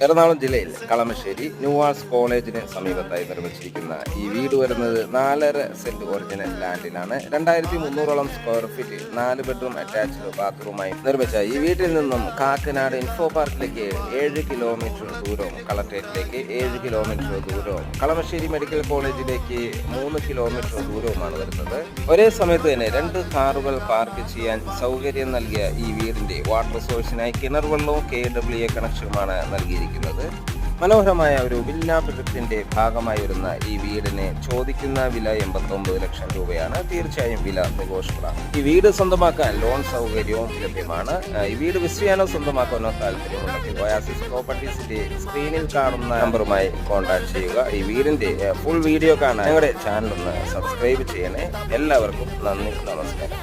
എറണാകുളം ജില്ലയിൽ Kalamassery new arts കോളേജിന് സമീപത്തായി നിർമ്മിച്ചിരിക്കുന്ന ഈ വീട് വരുന്നത് 4.5 സെന്റ് ഒറിജിനൽ ലാൻഡിലാണ്. 2300 സ്ക്വയർ ഫീറ്റ് 4 ബെഡ്റൂം അറ്റാച്ച്ഡ് ബാത്റൂമായി നിർമ്മിച്ച ഈ വീട്ടിൽ നിന്നും കാക്കനാട് ഇൻഫോ പാർക്കിലേക്ക് 7 കിലോമീറ്റർ ദൂരവും, കളക്ട്രേറ്റിലേക്ക് 7 കിലോമീറ്റർ ദൂരവും, കളമശ്ശേരി മെഡിക്കൽ കോളേജിലേക്ക് 3 കിലോമീറ്റർ ദൂരവുമാണ് വരുന്നത്. ഒരേ സമയത്ത് തന്നെ 2 കാറുകൾ പാർക്ക് ചെയ്യാൻ സൗകര്യം നൽകിയ ഈ വീടിന്റെ വാട്ടർ സോഴ്സിനായി കിണർ വെള്ളവും KWA കണക്ഷനുമാണ് നൽകിയിരിക്കുന്നത്. മനോഹരമായ ഒരു വില്ല പ്രൊജക്ടിന്റെ ഭാഗമായി വരുന്ന ഈ വീടിന് ചോദിക്കുന്ന വില 89 ലക്ഷം രൂപയാണ്. തീർച്ചയായും വില നെഗോഷ്യബിളാണ്. ഈ വീട് സ്വന്തമാക്കാൻ ലോൺ സൗകര്യവും ലഭ്യമാണ്. ഈ വീട് വിശ്വസിക്കാനോ സ്വന്തമാക്കാനോ താല്പര്യമുണ്ടെങ്കിൽ ഒയാസിസ് പ്രോപ്പർട്ടീസിന്റെ സ്ക്രീനിൽ കാണുന്ന നമ്പറുമായി കോൺടാക്ട് ചെയ്യുക. ഈ വീടിന്റെ ഫുൾ വീഡിയോ കാണാൻ ഞങ്ങളുടെ ചാനൽ ഒന്ന് സബ്സ്ക്രൈബ് ചെയ്യണേ. എല്ലാവർക്കും നന്ദി, നമസ്കാരം.